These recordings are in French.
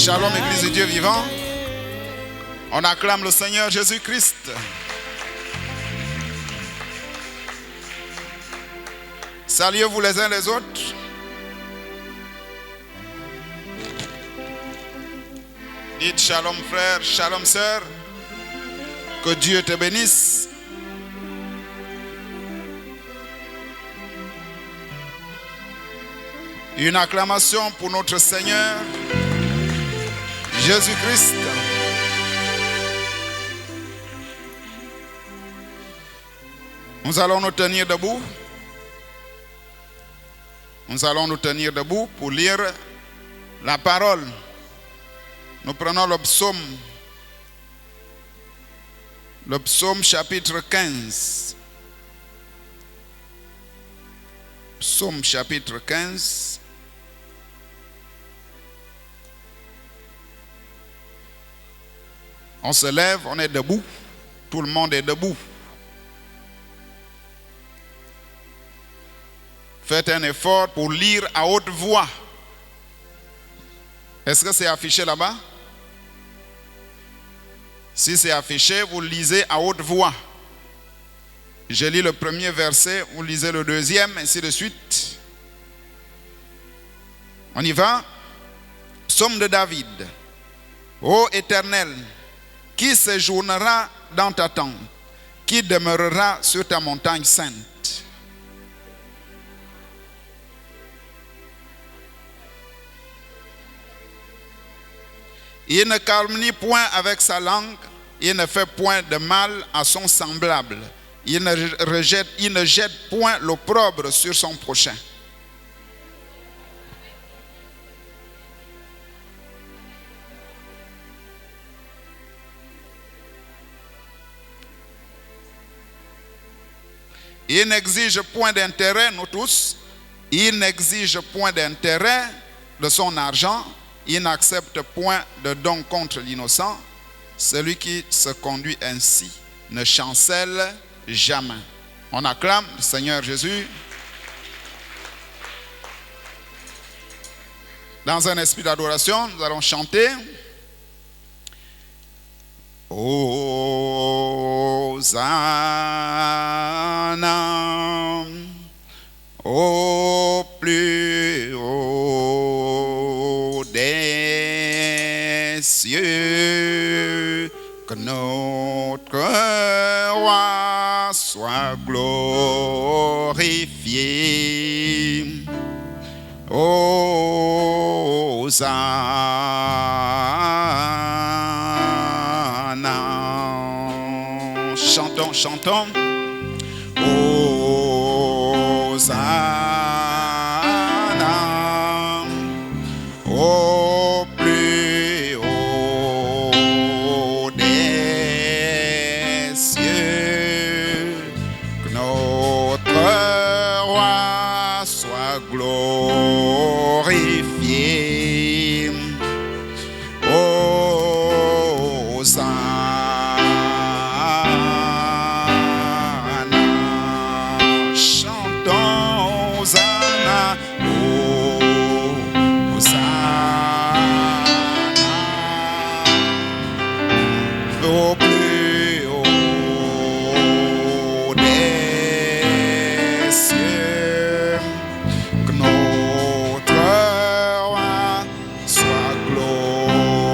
Shalom, Église du Dieu vivant. On acclame le Seigneur Jésus-Christ. Saluez-vous les uns les autres. Dites shalom frère, shalom sœur. Que Dieu te bénisse. Une acclamation pour notre Seigneur Jésus-Christ. Nous allons nous tenir debout. Nous allons nous tenir debout pour lire la parole. Nous prenons le psaume chapitre 15. Psaume chapitre 15. On se lève, on est debout. Tout le monde est debout. Faites un effort pour lire à haute voix. Est-ce que c'est affiché là-bas? Si c'est affiché, vous lisez à haute voix. Je lis le premier verset, vous lisez le deuxième, ainsi de suite. On y va. Psaume de David. Ô Éternel, qui séjournera dans ta tente? Qui demeurera sur ta montagne sainte? Il ne calomnie point avec sa langue, il ne fait point de mal à son semblable. Il ne jette point l'opprobre sur son prochain. Il n'exige point d'intérêt, nous tous, il n'exige point d'intérêt de son argent. Il n'accepte point de don contre l'innocent. Celui qui se conduit ainsi ne chancelle jamais. On acclame le Seigneur Jésus. Dans un esprit d'adoration, nous allons chanter. Hosanna au plus haut des cieux, que notre roi soit glorifié. Hosanna. Chantons, chantons. Hosanna au plus haut des cieux, que notre roi soit glorifié. Hosanna. Chantons Hosanna. Au plus haut des cieux, que notre roi soit glorifié.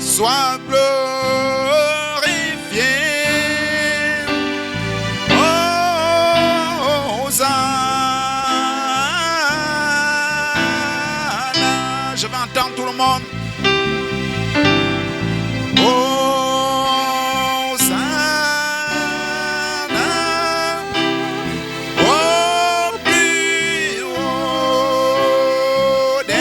Sois glorifié. Hosanna. Je vais entendre tout le monde. Hosanna au plus haut des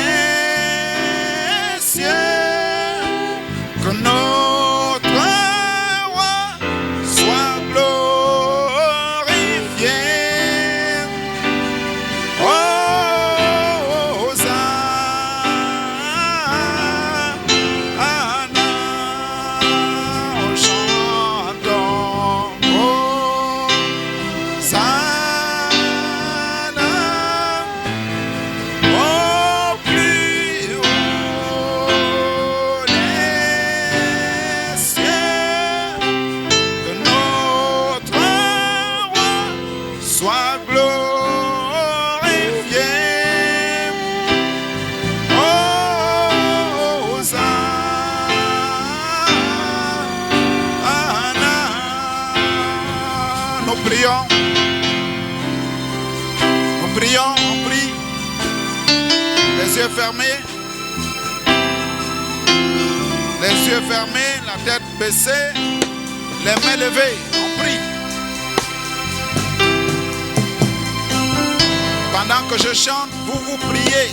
prions. Nous prions, on prie. Les yeux fermés. Les yeux fermés, la tête baissée, les mains levées. On prie. Pendant que je chante, vous priez.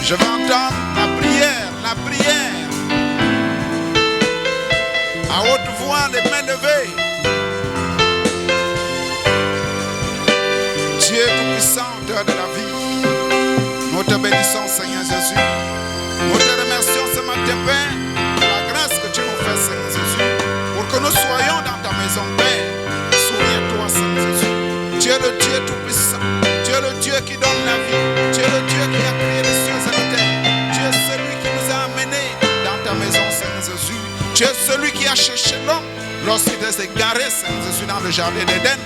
Je vais entendre la prière. À haute voix, les mains levées. Dieu tout-puissant, auteur de la vie, nous te bénissons, Seigneur Jésus. Nous te remercions ce matin, Père, pour la grâce que tu nous fais, Seigneur Jésus, pour que nous soyons dans ta maison, Père. Souviens-toi, Seigneur Jésus. Tu es le Dieu tout-puissant. Tu es le Dieu qui donne la vie. Tu es le Dieu qui a créé les cieux et la terre. Tu es celui qui nous a amenés dans ta maison, Seigneur Jésus. Tu es celui qui a cherché l'homme lorsqu'il était égaré, Seigneur Jésus, dans le jardin d'Éden.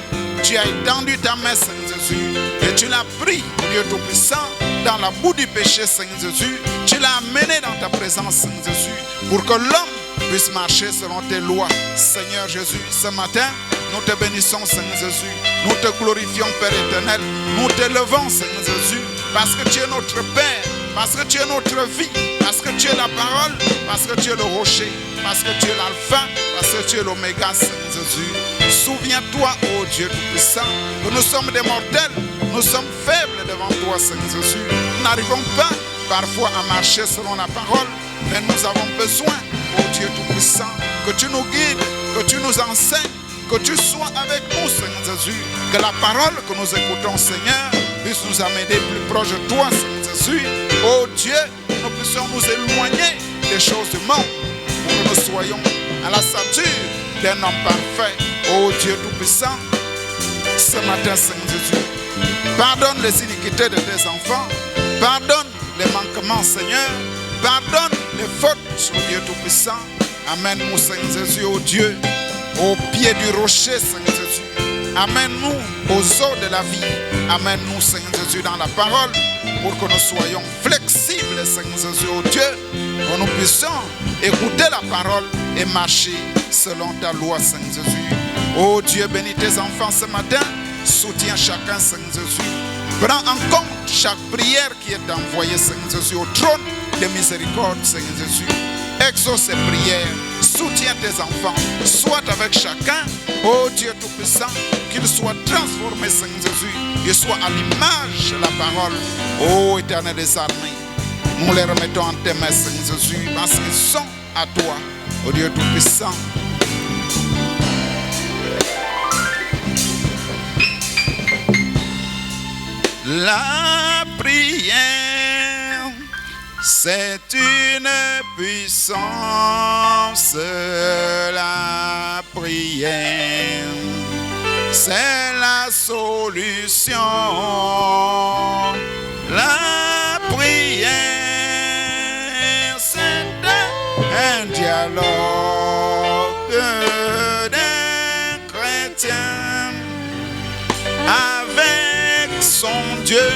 Tu as étendu ta main, Seigneur Jésus, et tu l'as pris, Dieu Tout-Puissant, dans la boue du péché, Seigneur Jésus. Tu l'as amené dans ta présence, Seigneur Jésus, pour que l'homme puisse marcher selon tes lois, Seigneur Jésus. Ce matin, nous te bénissons, Seigneur Jésus. Nous te glorifions, Père éternel. Nous t'élevons, Seigneur Jésus, parce que tu es notre Père, parce que tu es notre vie, parce que tu es la parole, parce que tu es le rocher, parce que tu es l'alpha, parce que tu es l'oméga, Seigneur Jésus. Souviens-toi, ô Dieu Tout-Puissant, que nous sommes des mortels, nous sommes faibles devant toi, Seigneur Jésus. Nous n'arrivons pas parfois à marcher selon la parole, mais nous avons besoin, ô Dieu Tout-Puissant, que tu nous guides, que tu nous enseignes, que tu sois avec nous, Seigneur Jésus. Que la parole que nous écoutons, Seigneur, puisse nous amener plus proche de toi, Seigneur Jésus. Oh Dieu, nous puissions nous éloigner des choses du monde pour que nous soyons à la stature d'un homme parfait. Oh Dieu Tout-Puissant, ce matin, Seigneur Jésus, pardonne les iniquités de tes enfants, pardonne les manquements, Seigneur, pardonne les fautes, oh Dieu Tout-Puissant. Amène-nous, Seigneur Jésus, oh Dieu, au pied du rocher, Seigneur Jésus. Amène-nous aux eaux de la vie. Amène-nous, Seigneur Jésus, dans la parole, pour que nous soyons flexibles, Seigneur Jésus, oh Dieu, que nous puissions écouter la parole et marcher selon ta loi, Seigneur Jésus. Oh Dieu, bénis tes enfants ce matin. Soutiens chacun, Seigneur Jésus. Prends en compte chaque prière qui est envoyée, Seigneur Jésus, au trône de miséricorde, Seigneur Jésus. Exauce ces prières. Soutiens tes enfants. Sois avec chacun. Oh Dieu Tout-Puissant, qu'ils soient transformés, Seigneur Jésus. Qu'ils soient à l'image de la parole. Oh Éternel des armées, nous les remettons en tes mains, Seigneur Jésus, parce qu'ils sont à toi, oh Dieu Tout-Puissant. La prière, c'est une puissance. La prière, c'est la solution. La prière, c'est un dialogue d'un chrétien avec son Dieu.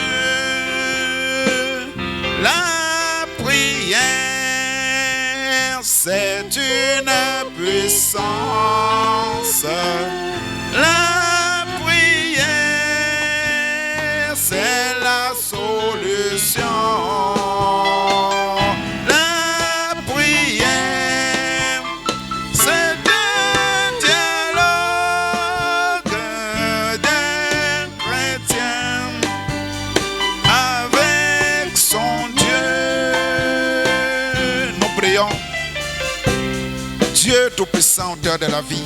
La prière, c'est une puissance. La prière, c'est la solution. La prière, c'est un dialogue d'un chrétien Dieu Tout-Puissant, auteur de la vie,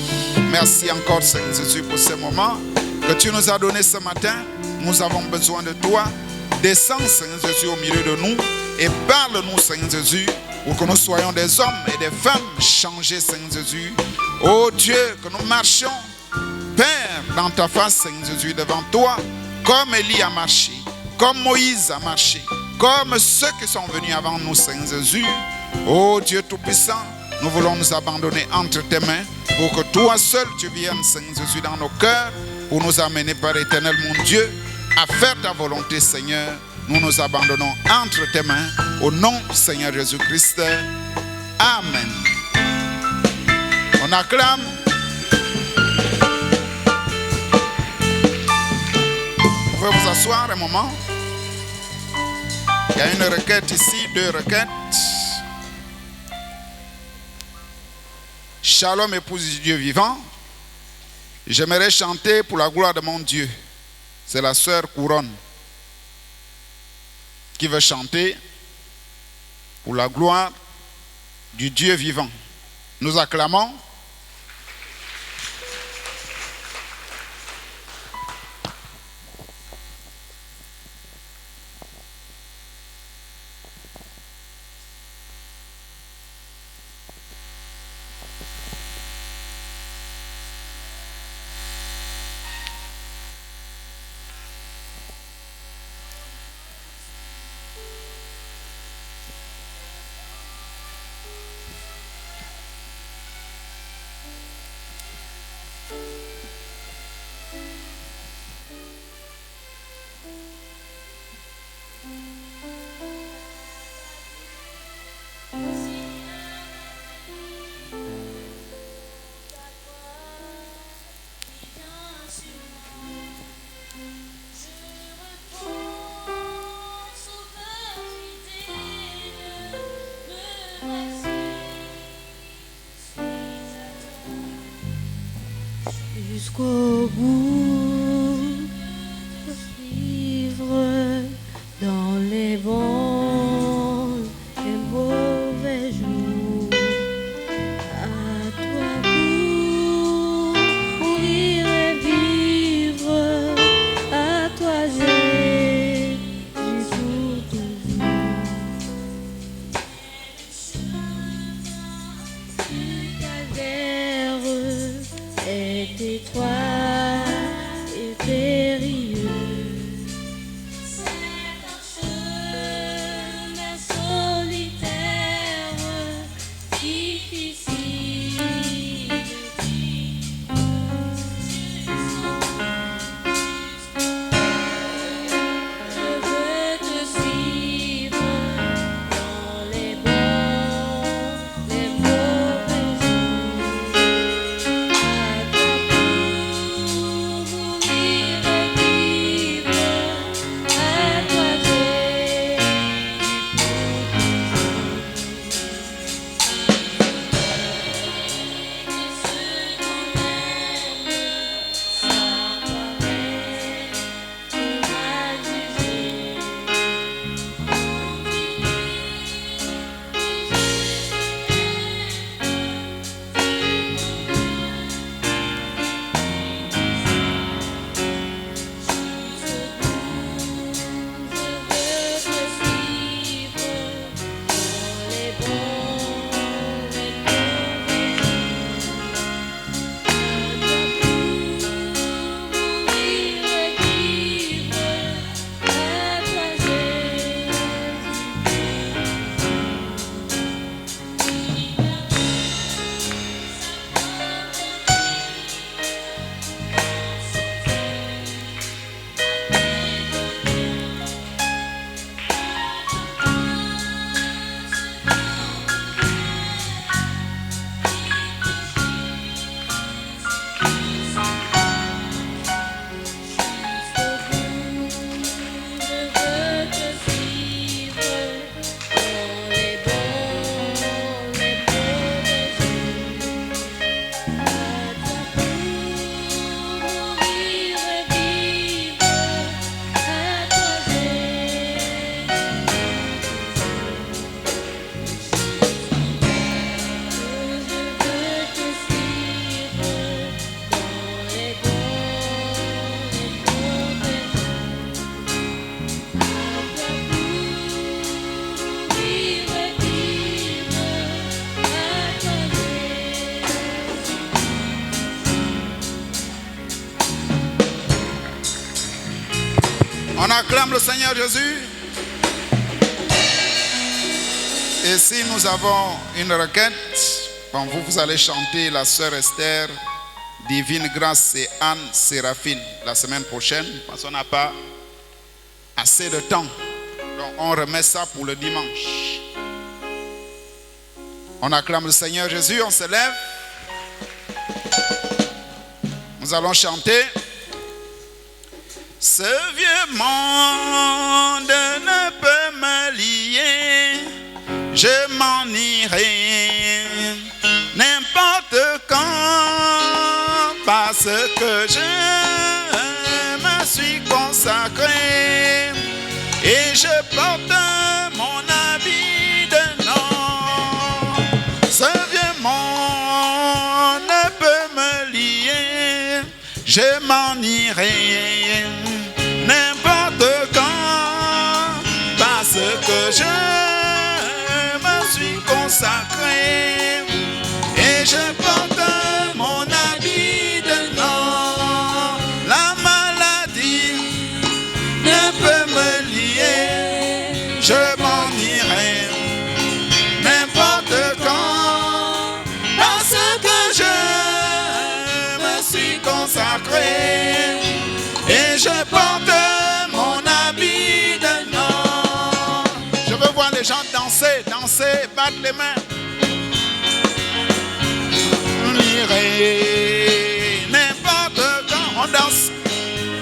merci encore Seigneur Jésus pour ce moment que tu nous as donné ce matin. Nous avons besoin de toi. Descends Seigneur Jésus au milieu de nous et parle-nous Seigneur Jésus pour que nous soyons des hommes et des femmes changés Seigneur Jésus. Oh Dieu, que nous marchions Père dans ta face Seigneur Jésus devant toi comme Élie a marché, comme Moïse a marché, comme ceux qui sont venus avant nous Seigneur Jésus. Oh Dieu Tout-Puissant, nous voulons nous abandonner entre tes mains pour que toi seul tu viennes Seigneur Jésus dans nos cœurs pour nous amener par éternel mon Dieu à faire ta volonté Seigneur. Nous nous abandonnons entre tes mains au nom du Seigneur Jésus-Christ. Amen. On acclame. Vous pouvez vous asseoir un moment. Il y a une requête ici, 2 requêtes. Shalom, épouse du Dieu vivant. J'aimerais chanter pour la gloire de mon Dieu. C'est la sœur Couronne qui veut chanter pour la gloire du Dieu vivant. Nous acclamons. Jusqu'au bout, vivre dans les bons et mauvais jours. À toi mourir et vivre, à toi Jésus pour toujours. Du calvaire est étroit et périlleux. C'est un chemin solitaire, difficile. Je veux te suivre dans les bons, les mauvais jours. À toi On acclame le Seigneur Jésus. Et si nous avons une requête, bon, vous allez chanter la sœur Esther, Divine Grâce et Anne Séraphine la semaine prochaine, parce qu'on n'a pas assez de temps. Donc on remet ça pour le dimanche. On acclame le Seigneur Jésus, on se lève. Nous allons chanter. Ce vieux monde ne peut me lier, je m'en irai n'importe quand, parce que je me suis consacré et je porte mon habit de nom. Ce vieux monde ne peut me lier, je m'en irai n'importe quand, parce que je me suis consacré et je porte mon habit de nom. La maladie ne peut me lier, je m'en irai n'importe quand, parce que je me suis consacré et je porte mon habit de nom. Je veux voir les gens danser, danser, battre les mains. On irait n'importe quand, on danse,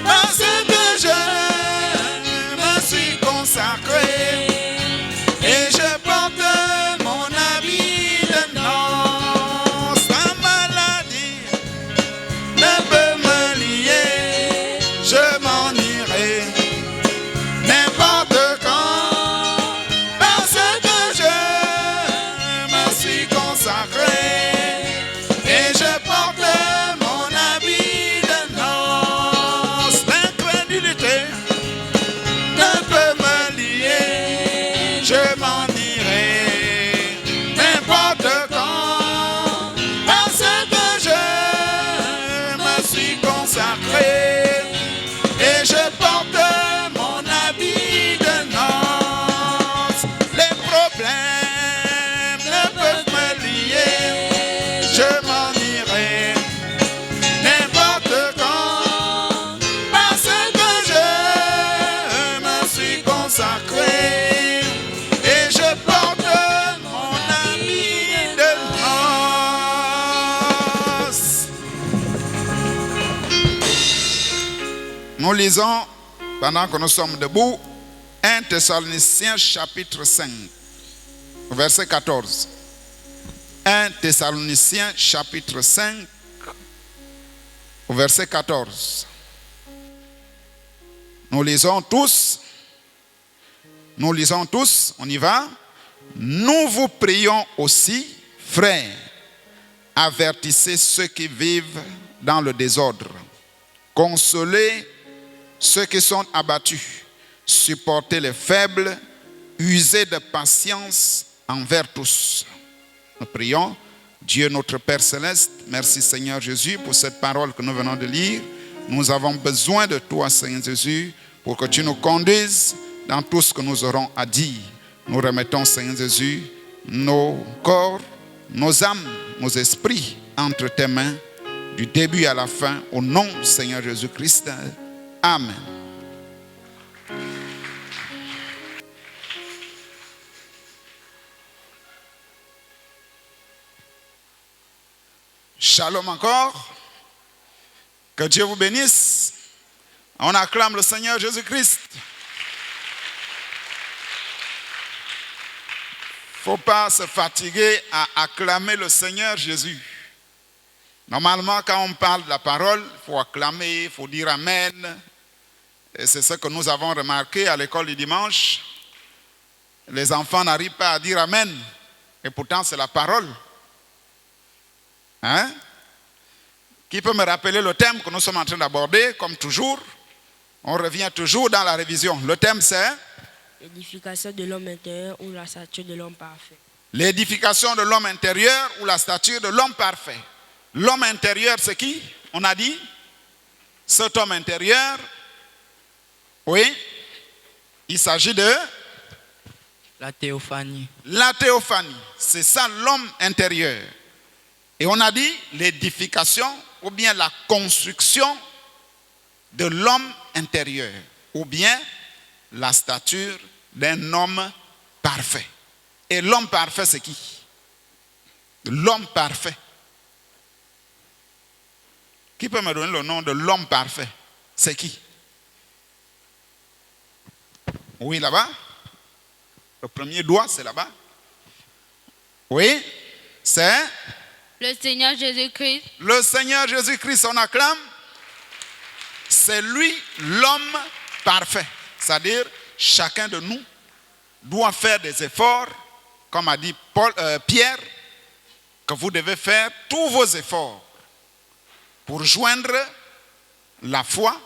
parce que je me suis consacré et je porte mon habit de nom. Sa maladie ne peut me lier, je m'en irai n'importe quand, parce que je me suis consacré et je porte mon habit de noces. L'incrédulité ne peut me lier, je m'en irai n'importe quand, parce que je me suis consacré et je porte mon habit de noces. Les problèmes ne peuvent me lier, je m'en irai n'importe quand, parce que je me suis consacré et je porte mon habit de noces. Nous lisons, pendant que nous sommes debout, 1 Thessaloniciens chapitre 5, verset 14. 1 Thessaloniciens chapitre 5, verset 14. Nous lisons tous, on y va. Nous vous prions aussi, frères, avertissez ceux qui vivent dans le désordre, consolez ceux qui sont abattus, supportez les faibles, usez de patience envers tous. Nous prions. Dieu notre Père Céleste, merci Seigneur Jésus pour cette parole que nous venons de lire. Nous avons besoin de toi Seigneur Jésus pour que tu nous conduises dans tout ce que nous aurons à dire. Nous remettons Seigneur Jésus nos corps, nos âmes, nos esprits entre tes mains du début à la fin au nom du Seigneur Jésus-Christ. Amen. Shalom encore. Que Dieu vous bénisse. On acclame le Seigneur Jésus-Christ. Il ne faut pas se fatiguer à acclamer le Seigneur Jésus. Normalement, quand on parle de la parole, il faut acclamer, il faut dire Amen. Et c'est ce que nous avons remarqué à l'école du dimanche. Les enfants n'arrivent pas à dire Amen. Et pourtant, c'est la parole. Hein? Qui peut me rappeler le thème que nous sommes en train d'aborder? Comme toujours, on revient toujours dans la révision. Le thème c'est l'édification de l'homme intérieur ou la stature de l'homme parfait. L'édification de l'homme intérieur ou la stature de l'homme parfait. L'homme intérieur, c'est qui? On a dit cet homme intérieur, oui, Il s'agit de La théophanie. la théophanie. C'est ça l'homme intérieur. Et on a dit l'édification ou bien la construction de l'homme intérieur ou bien la stature d'un homme parfait. Et l'homme parfait, c'est qui? L'homme parfait. Qui peut me donner le nom de l'homme parfait? C'est qui? Oui, là-bas. Le premier doigt, c'est là-bas. Oui, c'est Le Seigneur Jésus-Christ. le Seigneur Jésus-Christ. On acclame. C'est lui l'homme parfait. C'est-à-dire, chacun de nous doit faire des efforts, comme a dit Pierre, que vous devez faire tous vos efforts pour joindre la foi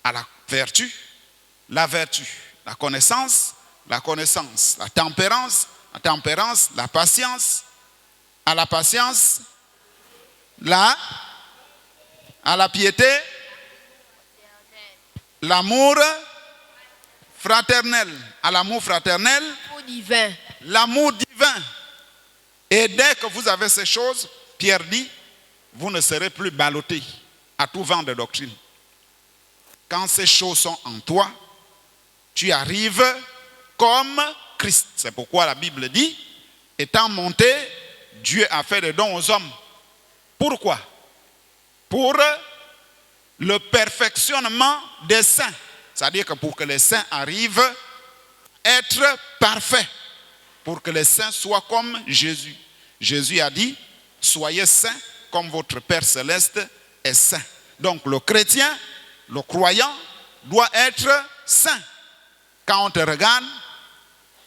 à la vertu, la connaissance, la tempérance, la patience, à la patience, à la piété, l'amour fraternel, à l'amour fraternel, Divin. l'amour divin. Et dès que vous avez ces choses, Pierre dit, vous ne serez plus ballottés à tout vent de doctrine. Quand ces choses sont en toi, tu arrives comme Christ. C'est pourquoi la Bible dit, étant monté, Dieu a fait des dons aux hommes. Pourquoi? Pour le perfectionnement des saints. C'est-à-dire que pour que les saints arrivent à être parfaits, pour que les saints soient comme Jésus. Jésus a dit, soyez saints comme votre Père céleste est saint. Donc le chrétien, le croyant, doit être saint. Quand on te regarde,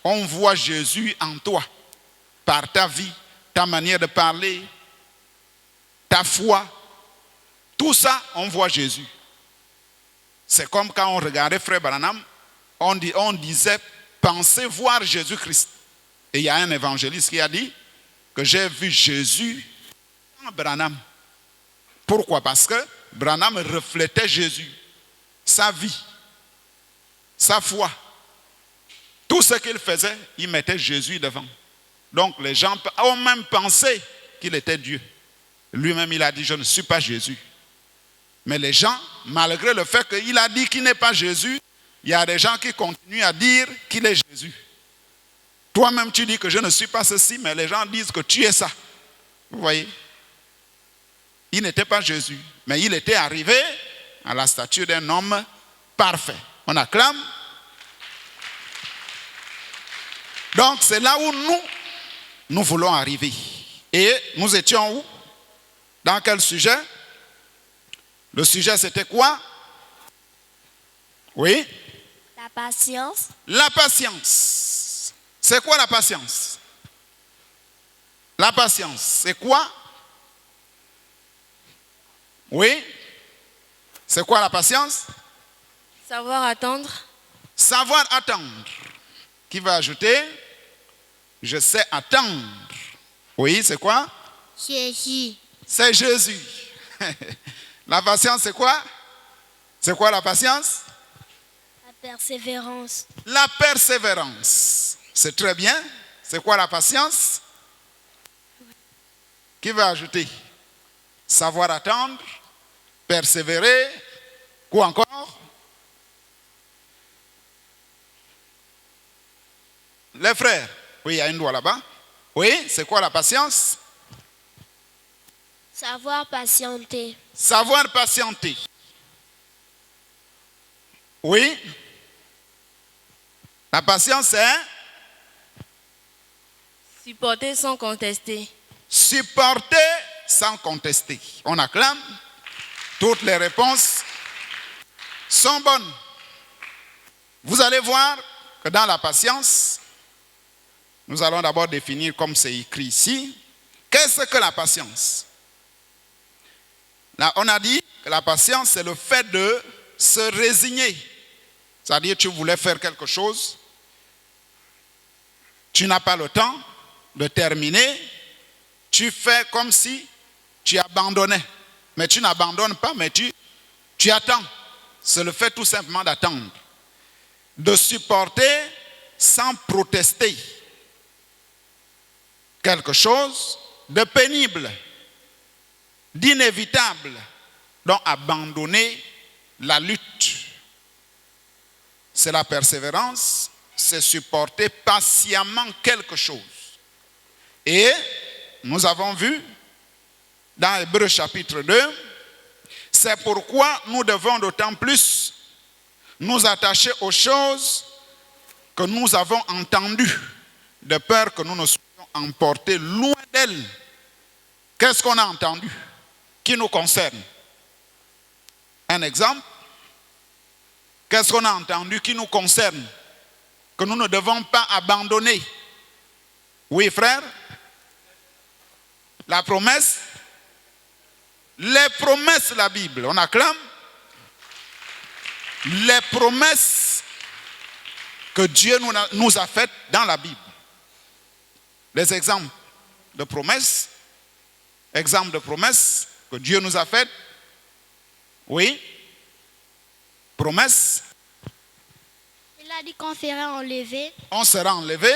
on voit Jésus en toi, par ta vie, ta manière de parler, ta foi. Tout ça, on voit Jésus. C'est comme quand on regardait Frère Branham, on disait, pensez voir Jésus-Christ. Et il y a un évangéliste qui a dit que j'ai vu Jésus en Branham. Pourquoi? Parce que Branham reflétait Jésus, sa vie, sa foi. Tout ce qu'il faisait, il mettait Jésus devant. Donc les gens ont même pensé qu'il était Dieu. Lui-même, il a dit, je ne suis pas Jésus. Mais les gens, malgré le fait qu'il a dit qu'il n'est pas Jésus, il y a des gens qui continuent à dire qu'il est Jésus. Toi-même, tu dis que je ne suis pas ceci, mais les gens disent que tu es ça. Vous voyez? Il n'était pas Jésus, mais il était arrivé à la stature d'un homme parfait. On acclame. Donc, c'est là où nous voulons arriver. Et nous étions où? Dans quel sujet? Le sujet, c'était quoi? Oui? La patience. La patience. C'est quoi la patience? La patience, c'est quoi? Oui? C'est quoi la patience? Savoir attendre. Savoir attendre. Qui va ajouter? Je sais attendre. Oui, c'est quoi? Jésus. C'est Jésus. La patience, c'est quoi? C'est quoi la patience? La persévérance. La persévérance. C'est très bien. C'est quoi la patience? Qui va ajouter? Savoir attendre, persévérer, quoi encore? Les frères. Oui, il y a une doigt là-bas. Oui, c'est quoi la patience? Savoir patienter. Savoir patienter. Oui. La patience, c'est Supporter sans contester. supporter sans contester. On acclame. Toutes les réponses sont bonnes. Vous allez voir que dans la patience, nous allons d'abord définir comme c'est écrit ici. Qu'est-ce que la patience? Là, on a dit que la patience, c'est le fait de se résigner. C'est-à-dire, tu voulais faire quelque chose, tu n'as pas le temps de terminer, tu fais comme si tu abandonnais. Mais tu n'abandonnes pas, mais tu attends. C'est le fait tout simplement d'attendre. de supporter sans protester quelque chose de pénible, d'inévitable, donc abandonner la lutte. C'est la persévérance, c'est supporter patiemment quelque chose. Et nous avons vu dans Hébreux chapitre 2, c'est pourquoi nous devons d'autant plus nous attacher aux choses que nous avons entendues, de peur que nous ne soyons emportés loin d'elles. Qu'est-ce qu'on a entendu qui nous concerne? Un exemple. Qu'est-ce qu'on a entendu qui nous concerne, que nous ne devons pas abandonner? Oui, frère? La promesse? Les promesses de la Bible, on acclame. Les promesses que Dieu nous a faites dans la Bible. Les exemples de promesses. Exemples de promesses que Dieu nous a faites. Oui. Promesse. Il a dit qu'on serait enlevé. On sera enlevé.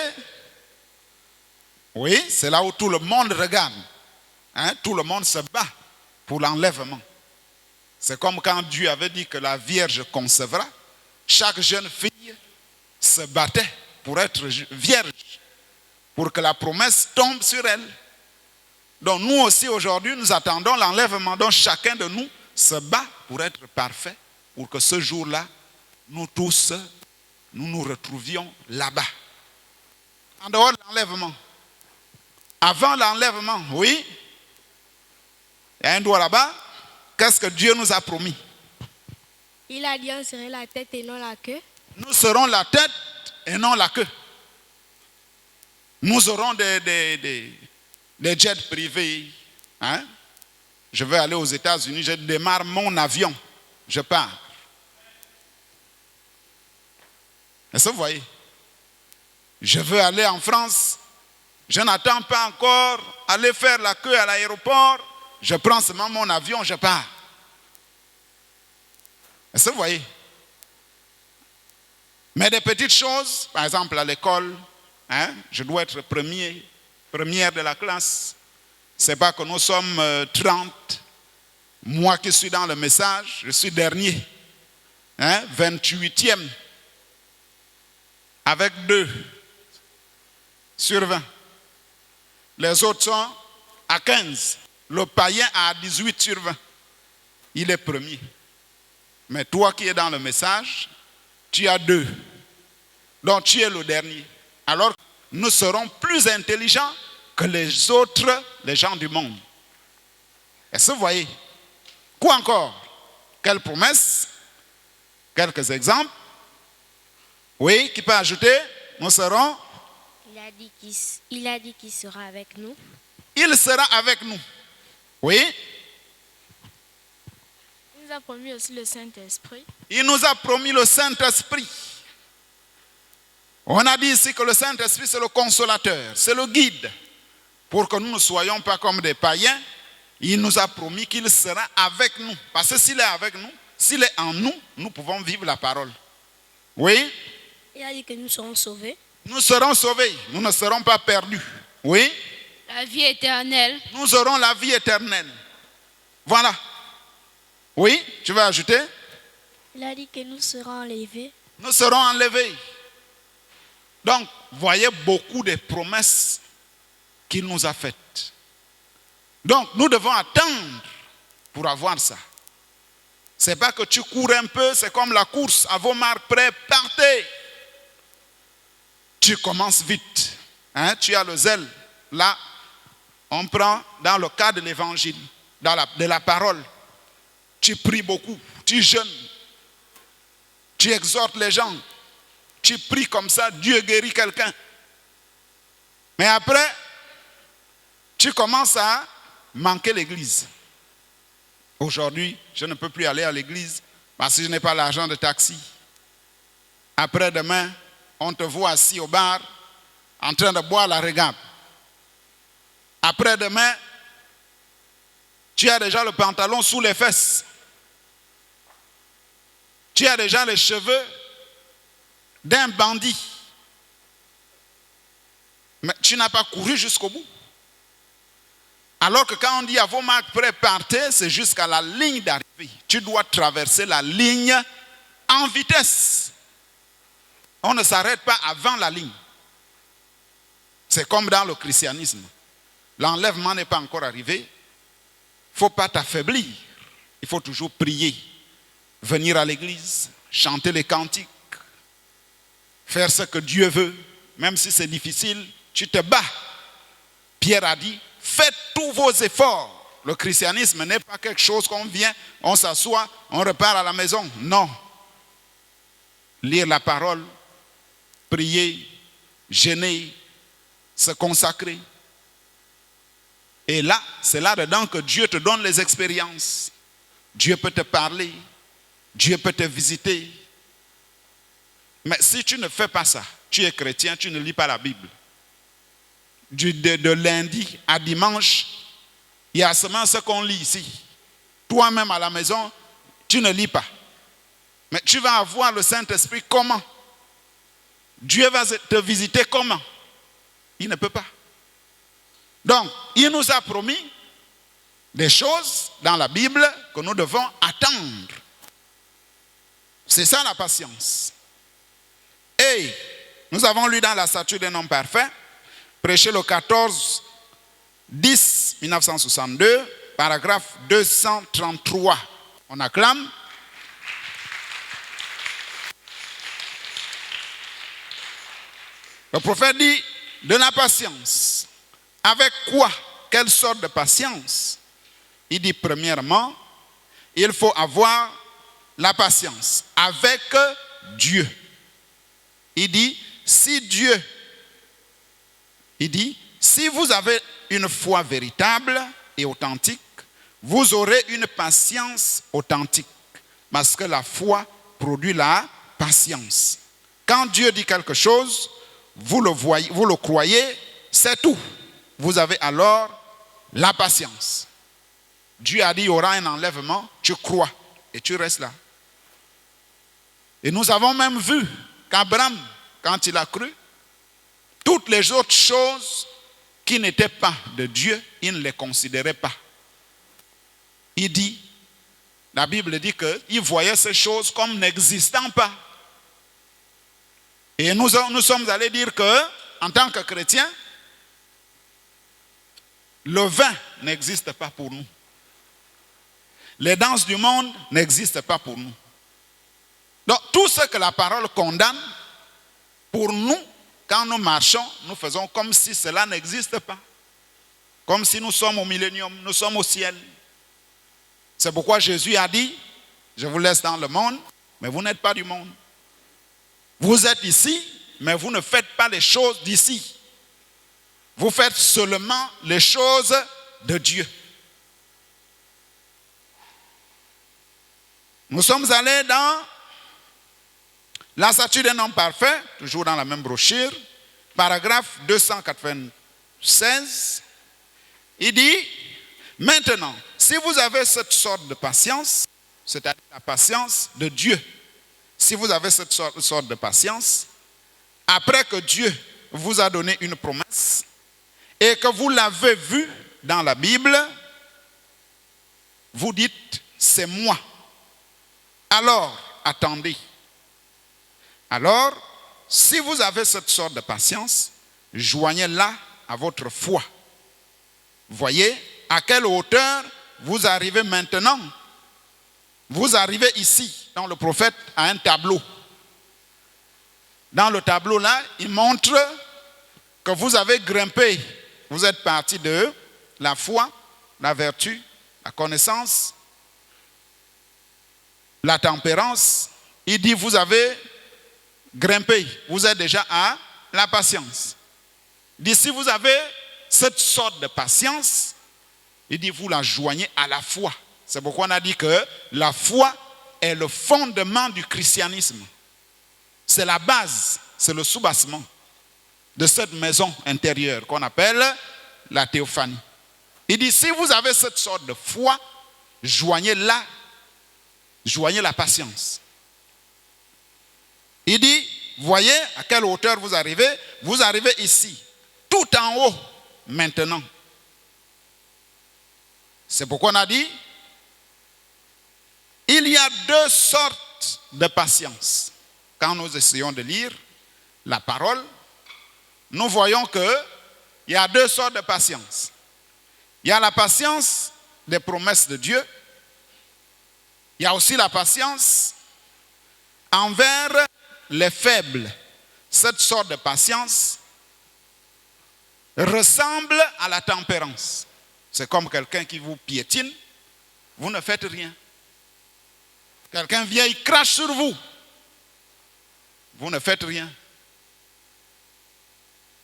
Oui, c'est là où tout le monde regarde. Hein, tout le monde se bat pour l'enlèvement. C'est comme quand Dieu avait dit que la Vierge concevra. Chaque jeune fille se battait pour être vierge, pour que la promesse tombe sur elle. Donc nous aussi aujourd'hui, nous attendons l'enlèvement. Donc chacun de nous se bat pour être parfait, pour que ce jour-là, nous tous, nous nous retrouvions là-bas. En dehors de l'enlèvement. Avant l'enlèvement, oui, il y a un doigt là-bas. Qu'est-ce que Dieu nous a promis? Il a dit on serait la tête et non la queue. Nous serons la tête et non la queue. Nous aurons des jets privés. Hein? Je veux aller aux États-Unis, je démarre mon avion. Je pars. Est-ce que vous voyez? Je veux aller en France. Je n'attends pas encore aller faire la queue à l'aéroport. Je prends seulement mon avion, je pars. Est-ce que vous voyez? Mais des petites choses, par exemple à l'école, hein, je dois être première de la classe. Ce n'est pas que nous sommes 30. Moi qui suis dans le message, je suis dernier. Hein, 28e. Avec 2 sur 20. Les autres sont à 15. Le païen a 18 sur 20. Il est premier. Mais toi qui es dans le message, tu as 2. Donc tu es le dernier. Alors nous serons plus intelligents que les autres, les gens du monde. Est-ce que vous voyez? Quoi encore? Quelle promesse? Quelques exemples? Oui, qui peut ajouter? Nous serons? Il a dit qu'il sera avec nous. Il sera avec nous. Oui. Il nous a promis aussi le Saint-Esprit. Il nous a promis le Saint-Esprit. On a dit ici que le Saint-Esprit, c'est le consolateur, c'est le guide. Pour que nous ne soyons pas comme des païens, il nous a promis qu'il sera avec nous. Parce que s'il est avec nous, s'il est en nous, nous pouvons vivre la parole. Oui. Il a dit que nous serons sauvés. Nous serons sauvés, nous ne serons pas perdus. Oui. La vie éternelle. Nous aurons la vie éternelle. Voilà. Oui, tu veux ajouter? Il a dit que nous serons enlevés. Nous serons enlevés. Donc, voyez beaucoup de promesses qu'il nous a faites. Donc, nous devons attendre pour avoir ça. Ce n'est pas que tu cours un peu, c'est comme la course. À vos marques prêts, partez. Tu commences vite. Hein? Tu as le zèle. Là, on prend dans le cas de l'évangile, de la parole. Tu pries beaucoup, tu jeûnes, tu exhortes les gens, tu pries comme ça, Dieu guérit quelqu'un. Mais après, tu commences à manquer l'église. Aujourd'hui, je ne peux plus aller à l'église parce que je n'ai pas l'argent de taxi. Après-demain, on te voit assis au bar en train de boire la régape. Après-demain, tu as déjà le pantalon sous les fesses. Tu as déjà les cheveux d'un bandit. Mais tu n'as pas couru jusqu'au bout. Alors que quand on dit à vos marques prêts, partez, c'est jusqu'à la ligne d'arrivée. Tu dois traverser la ligne en vitesse. On ne s'arrête pas avant la ligne. C'est comme dans le christianisme. L'enlèvement n'est pas encore arrivé. Il ne faut pas t'affaiblir. Il faut toujours prier, venir à l'église, chanter les cantiques, faire ce que Dieu veut. Même si c'est difficile, tu te bats. Pierre a dit, faites tous vos efforts. Le christianisme n'est pas quelque chose qu'on vient, on s'assoit, on repart à la maison. Non. Lire la parole, prier, jeûner, se consacrer. Et là, c'est là-dedans que Dieu te donne les expériences. Dieu peut te parler, Dieu peut te visiter. Mais si tu ne fais pas ça, tu es chrétien, tu ne lis pas la Bible. De lundi à dimanche, il y a seulement ce qu'on lit ici. Toi-même à la maison, tu ne lis pas. Mais tu vas avoir le Saint-Esprit comment? Dieu va te visiter comment? Il ne peut pas. Donc, il nous a promis des choses dans la Bible que nous devons attendre. C'est ça la patience. Et nous avons lu dans la statue d'un homme parfait, prêché le 14-10-1962, paragraphe 233. On acclame. Le prophète dit de la patience. Avec quoi? Quelle sorte de patience? Il dit premièrement, il faut avoir la patience avec Dieu. Il dit, si vous avez une foi véritable et authentique, vous aurez une patience authentique. Parce que la foi produit la patience. Quand Dieu dit quelque chose, vous le voyez, vous le croyez, c'est tout. Vous avez alors la patience. Dieu a dit, il y aura un enlèvement, tu crois et tu restes là. Et nous avons même vu qu'Abraham, quand il a cru, toutes les autres choses qui n'étaient pas de Dieu, il ne les considérait pas. Il dit, la Bible dit qu'il voyait ces choses comme n'existant pas. Et nous sommes allés dire que, en tant que chrétiens, le vin n'existe pas pour nous. Les danses du monde n'existent pas pour nous. Donc, tout ce que la parole condamne, pour nous, quand nous marchons, nous faisons comme si cela n'existe pas. Comme si nous sommes au millénium, nous sommes au ciel. C'est pourquoi Jésus a dit, je vous laisse dans le monde, mais vous n'êtes pas du monde. Vous êtes ici, mais vous ne faites pas les choses d'ici. Vous faites seulement les choses de Dieu. Nous sommes allés dans la statue d'un homme parfait, toujours dans la même brochure, paragraphe 296. Il dit, maintenant, si vous avez cette sorte de patience, c'est-à-dire la patience de Dieu, si vous avez cette sorte de patience, après que Dieu vous a donné une promesse et que vous l'avez vue dans la Bible, vous dites, c'est moi. Alors, attendez. Alors, si vous avez cette sorte de patience, joignez-la à votre foi. Voyez à quelle hauteur vous arrivez maintenant. Vous arrivez ici, dans le prophète, à un tableau. Dans le tableau là, il montre que vous avez grimpé. Vous êtes parti de la foi, la vertu, la connaissance, la tempérance. Il dit, vous avez grimpé. Vous êtes déjà à la patience. Il dit, si vous avez cette sorte de patience, il dit, vous la joignez à la foi. C'est pourquoi on a dit que la foi est le fondement du christianisme. C'est la base, c'est le soubassement de cette maison intérieure qu'on appelle la théophanie. Il dit, si vous avez cette sorte de foi, joignez la patience. Il dit, voyez à quelle hauteur vous arrivez? Vous arrivez ici, tout en haut, maintenant. C'est pourquoi on a dit, il y a deux sortes de patience. Quand nous essayons de lire la parole, nous voyons qu'il y a deux sortes de patience. Il y a la patience des promesses de Dieu. Il y a aussi la patience envers les faibles. Cette sorte de patience ressemble à la tempérance. C'est comme quelqu'un qui vous piétine, vous ne faites rien. Quelqu'un vient, il crache sur vous, vous ne faites rien.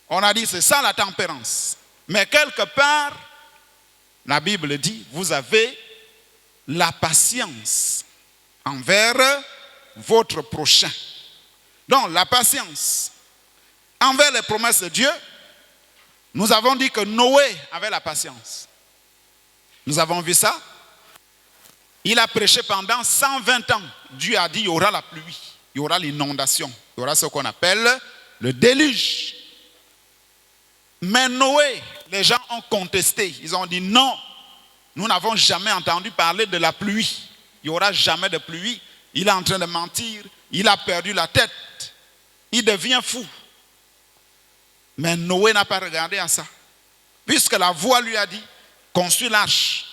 On a dit c'est ça la tempérance. Mais quelque part, la Bible dit, vous avez la patience envers votre prochain. Donc la patience envers les promesses de Dieu, nous avons dit que Noé avait la patience. Nous avons vu ça. Il a prêché pendant 120 ans. Dieu a dit, il y aura la pluie, il y aura l'inondation, il y aura ce qu'on appelle le déluge. Mais Noé, les gens ont contesté. Ils ont dit non, nous n'avons jamais entendu parler de la pluie. Il n'y aura jamais de pluie. Il est en train de mentir. Il a perdu la tête. Il devient fou. Mais Noé n'a pas regardé à ça. Puisque la voix lui a dit, construis l'arche.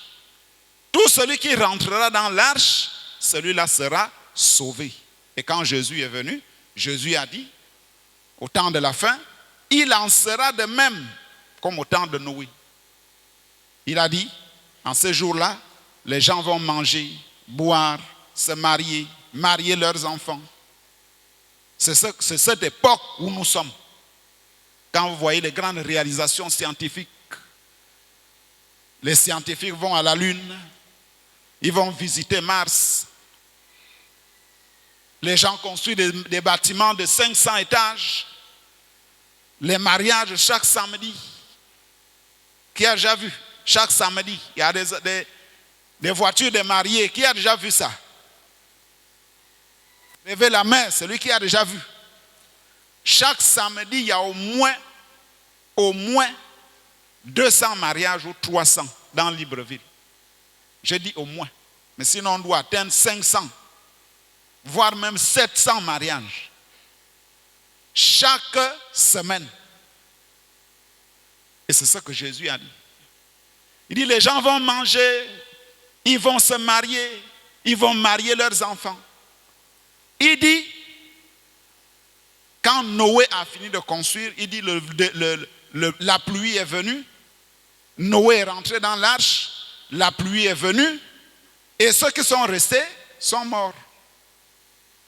Tout celui qui rentrera dans l'arche, celui-là sera sauvé. Et quand Jésus est venu, Jésus a dit, au temps de la fin, il en sera de même comme au temps de Noé. Il a dit, en ces jours-là, les gens vont manger, boire, se marier, marier leurs enfants. C'est cette époque où nous sommes. Quand vous voyez les grandes réalisations scientifiques, les scientifiques vont à la Lune, ils vont visiter Mars. Les gens construisent des bâtiments de 500 étages. Les mariages chaque samedi. Qui a déjà vu? Chaque samedi, il y a des voitures de mariés. Qui a déjà vu ça? Levez la main, celui qui a déjà vu. Chaque samedi, il y a au moins 200 mariages ou 300 dans Libreville. Je dis au moins. Mais sinon, on doit atteindre 500, voire même 700 mariages. Chaque semaine. Et c'est ça que Jésus a dit. Il dit, les gens vont manger, ils vont se marier, ils vont marier leurs enfants. Il dit, quand Noé a fini de construire, il dit, la pluie est venue, Noé est rentré dans l'arche, la pluie est venue, et ceux qui sont restés sont morts,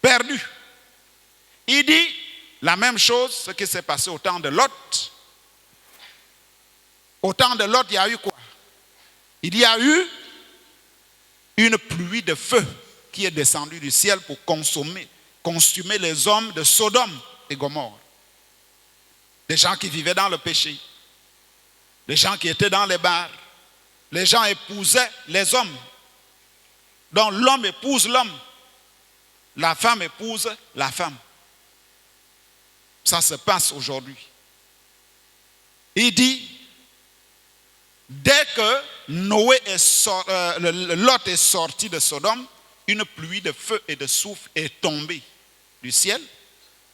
perdus. Il dit, la même chose, ce qui s'est passé au temps de Lot. Au temps de Lot, il y a eu quoi? Il y a eu une pluie de feu qui est descendue du ciel pour consumer les hommes de Sodome et Gomorrhe. Des gens qui vivaient dans le péché. Des gens qui étaient dans les bars. Les gens épousaient les hommes. Donc l'homme épouse l'homme. La femme épouse la femme. Ça se passe aujourd'hui. Il dit, dès que Lot est sorti de Sodome, une pluie de feu et de soufre est tombée du ciel,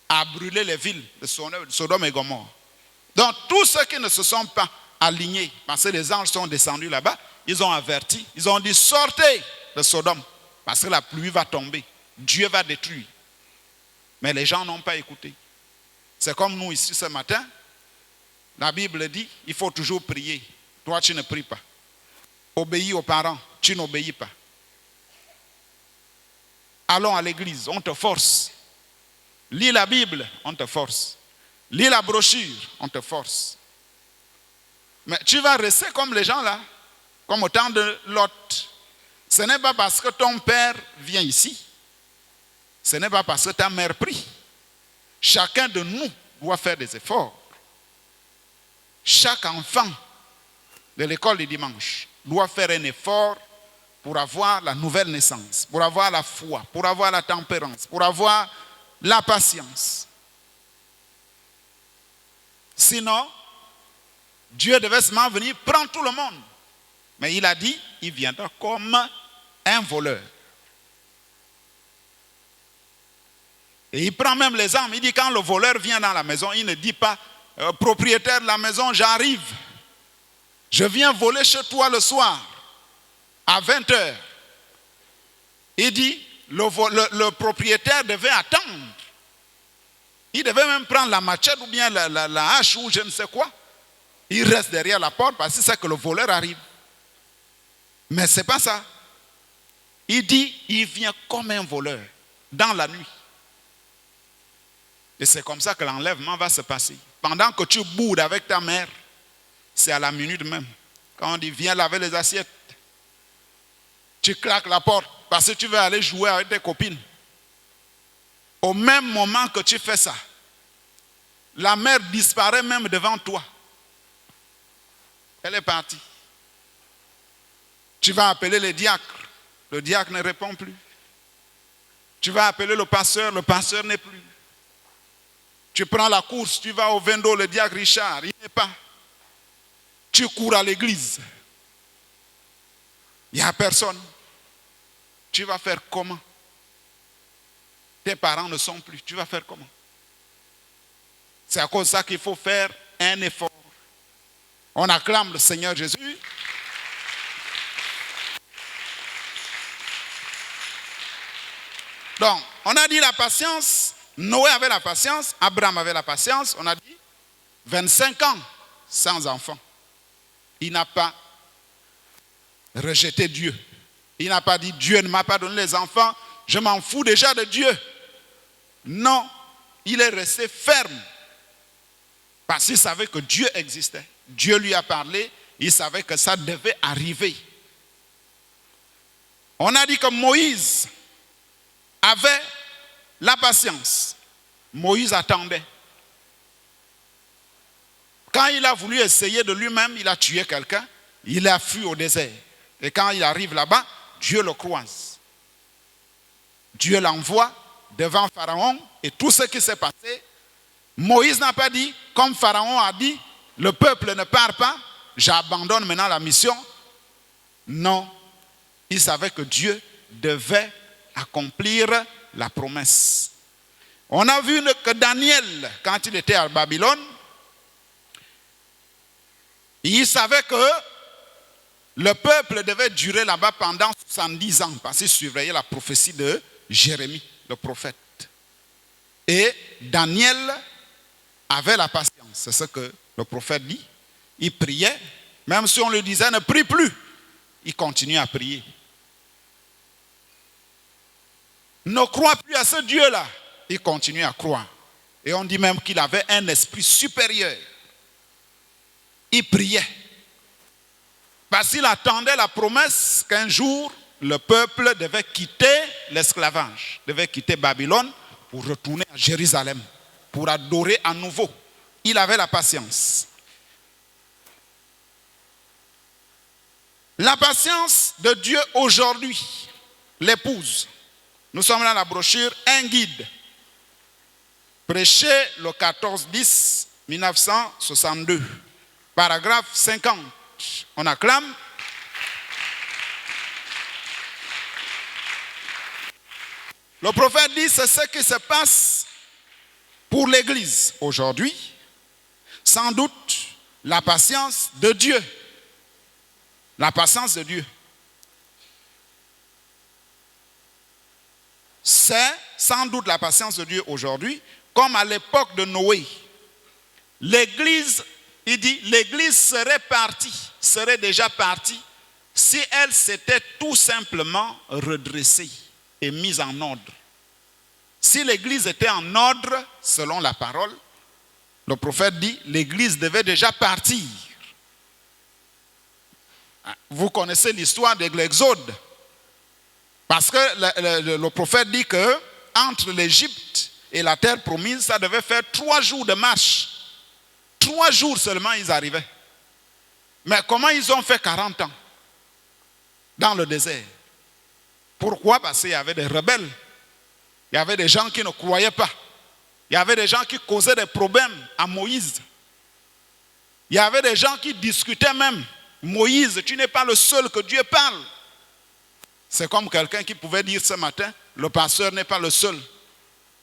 a brûlé les villes de Sodome et Gomorrhe. Donc tous ceux qui ne se sont pas alignés, parce que les anges sont descendus là-bas, ils ont averti, ils ont dit sortez de Sodome, parce que la pluie va tomber, Dieu va détruire. Mais les gens n'ont pas écouté. C'est comme nous ici ce matin, la Bible dit, il faut toujours prier. Toi, tu ne pries pas. Obéis aux parents, tu n'obéis pas. Allons à l'église, on te force. Lis la Bible, on te force. Lis la brochure, on te force. Mais tu vas rester comme les gens là, comme au temps de Lot. Ce n'est pas parce que ton père vient ici. Ce n'est pas parce que ta mère prie. Chacun de nous doit faire des efforts. Chaque enfant de l'école du dimanche doit faire un effort pour avoir la nouvelle naissance, pour avoir la foi, pour avoir la tempérance, pour avoir la patience. Sinon, Dieu devait seulement venir prendre tout le monde. Mais il a dit, il viendra comme un voleur. Et il prend même les armes. Il dit, quand le voleur vient dans la maison, il ne dit pas, propriétaire de la maison, j'arrive. Je viens voler chez toi le soir, à 20h. Il dit, le propriétaire devait attendre. Il devait même prendre la machette ou bien la hache ou je ne sais quoi. Il reste derrière la porte parce que c'est que le voleur arrive. Mais ce n'est pas ça. Il dit, il vient comme un voleur, dans la nuit. Et c'est comme ça que l'enlèvement va se passer. Pendant que tu boudes avec ta mère, c'est à la minute même. Quand on dit, viens laver les assiettes, tu claques la porte parce que tu veux aller jouer avec tes copines. Au même moment que tu fais ça, la mère disparaît même devant toi. Elle est partie. Tu vas appeler le diacre ne répond plus. Tu vas appeler le pasteur n'est plus. Tu prends la course, tu vas au vendo, le diacre Richard, il n'est pas. Tu cours à l'église. Il n'y a personne. Tu vas faire comment? Tes parents ne sont plus. Tu vas faire comment? C'est à cause de ça qu'il faut faire un effort. On acclame le Seigneur Jésus. Donc, on a dit la patience. Noé avait la patience. Abraham avait la patience. On a dit 25 ans sans enfant. Il n'a pas rejeté Dieu. Il n'a pas dit Dieu ne m'a pas donné les enfants. Je m'en fous déjà de Dieu. Non, il est resté ferme. Parce qu'il savait que Dieu existait. Dieu lui a parlé. Il savait que ça devait arriver. On a dit que Moïse avait la patience. Moïse attendait. Quand il a voulu essayer de lui-même, il a tué quelqu'un. Il a fui au désert. Et quand il arrive là-bas, Dieu le croise. Dieu l'envoie devant Pharaon et tout ce qui s'est passé. Moïse n'a pas dit, comme Pharaon a dit, le peuple ne part pas, j'abandonne maintenant la mission. Non, il savait que Dieu devait accomplir la promesse. On a vu que Daniel, quand il était à Babylone, il savait que le peuple devait durer là-bas pendant 70 ans parce qu'il surveillait la prophétie de Jérémie, le prophète. Et Daniel avait la patience. C'est ce que le prophète dit. Il priait, même si on lui disait ne prie plus, il continuait à prier. Ne crois plus à ce Dieu-là. Il continuait à croire. Et on dit même qu'il avait un esprit supérieur. Il priait. Parce qu'il attendait la promesse qu'un jour, le peuple devait quitter l'esclavage, devait quitter Babylone pour retourner à Jérusalem, pour adorer à nouveau. Il avait la patience. La patience de Dieu aujourd'hui, l'épouse. Nous sommes dans la brochure Un guide. Prêché le 14-10-1962. Paragraphe 50. On acclame. Le prophète dit, c'est ce qui se passe pour l'Église aujourd'hui. Sans doute, la patience de Dieu. La patience de Dieu. C'est sans doute la patience de Dieu aujourd'hui, comme à l'époque de Noé. L'Église, il dit, l'Église serait déjà partie, si elle s'était tout simplement redressée et mise en ordre. Si l'Église était en ordre, selon la parole, le prophète dit, l'Église devait déjà partir. Vous connaissez l'histoire de l'Exode. Parce que le prophète dit que entre l'Égypte et la terre promise, ça devait faire 3 jours de marche. 3 jours seulement ils arrivaient. Mais comment ils ont fait 40 ans dans le désert? Pourquoi? Parce qu'il y avait des rebelles. Il y avait des gens qui ne croyaient pas. Il y avait des gens qui causaient des problèmes à Moïse. Il y avait des gens qui discutaient même. Moïse, tu n'es pas le seul que Dieu parle. C'est comme quelqu'un qui pouvait dire ce matin, le pasteur n'est pas le seul.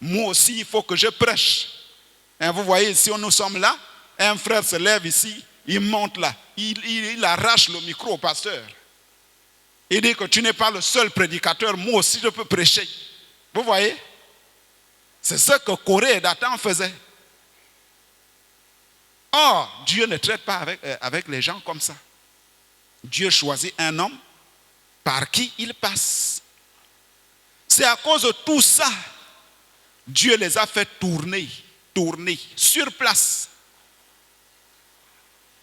Moi aussi, il faut que je prêche. Et vous voyez, si nous sommes là, un frère se lève ici, il monte là, il arrache le micro au pasteur. Il dit que tu n'es pas le seul prédicateur, moi aussi je peux prêcher. Vous voyez? C'est ce que Corée et Dathan faisaient. Or, Dieu ne traite pas avec les gens comme ça. Dieu choisit un homme par qui il passe. C'est à cause de tout ça, Dieu les a fait tourner sur place.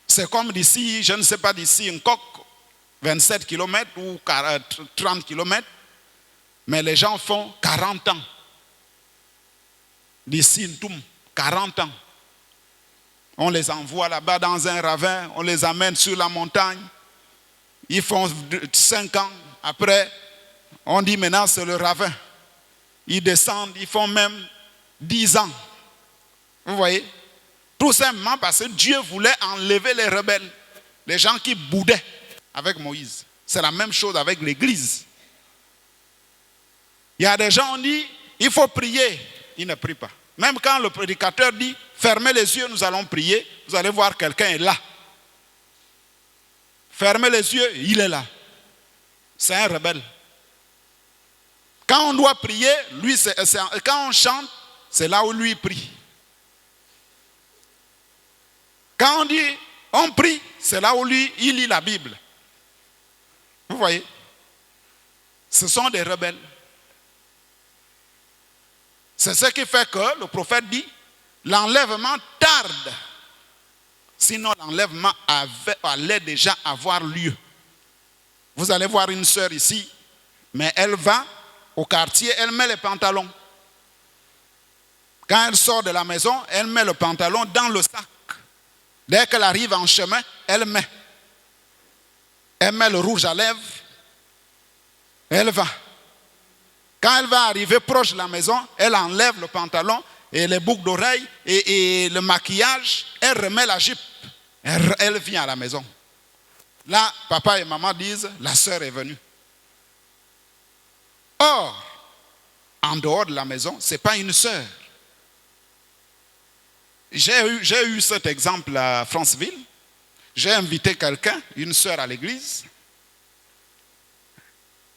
C'est comme d'ici, je ne sais pas d'ici, un coq, 27 km ou 30 km, mais les gens font 40 ans. D'ici Ntoum, 40 ans. On les envoie là-bas dans un ravin, on les amène sur la montagne. Ils font 5 ans. Après, on dit maintenant c'est le ravin. Ils descendent, ils font même 10 ans. Vous voyez? Tout simplement parce que Dieu voulait enlever les rebelles, les gens qui boudaient avec Moïse. C'est la même chose avec l'Église. Il y a des gens, on dit, il faut prier. Ils ne prient pas. Même quand le prédicateur dit, fermez les yeux, nous allons prier, vous allez voir quelqu'un est là. Fermez les yeux, il est là. C'est un rebelle. Quand on doit prier, quand on chante, c'est là où lui prie. Quand on dit, on prie, c'est là où lui, il lit la Bible. Vous voyez? Ce sont des rebelles. C'est ce qui fait que le prophète dit, l'enlèvement tarde. Sinon, l'enlèvement allait déjà avoir lieu. Vous allez voir une sœur ici, mais elle va au quartier, elle met les pantalons. Quand elle sort de la maison, elle met le pantalon dans le sac. Dès qu'elle arrive en chemin, elle met. Elle met le rouge à lèvres. Elle va. Quand elle va arriver proche de la maison, elle enlève le pantalon et les boucles d'oreilles et le maquillage. Elle remet la jupe. Elle vient à la maison. Là, papa et maman disent, la sœur est venue. Or, en dehors de la maison, ce n'est pas une sœur. J'ai eu cet exemple à Franceville. J'ai invité quelqu'un, une sœur à l'église.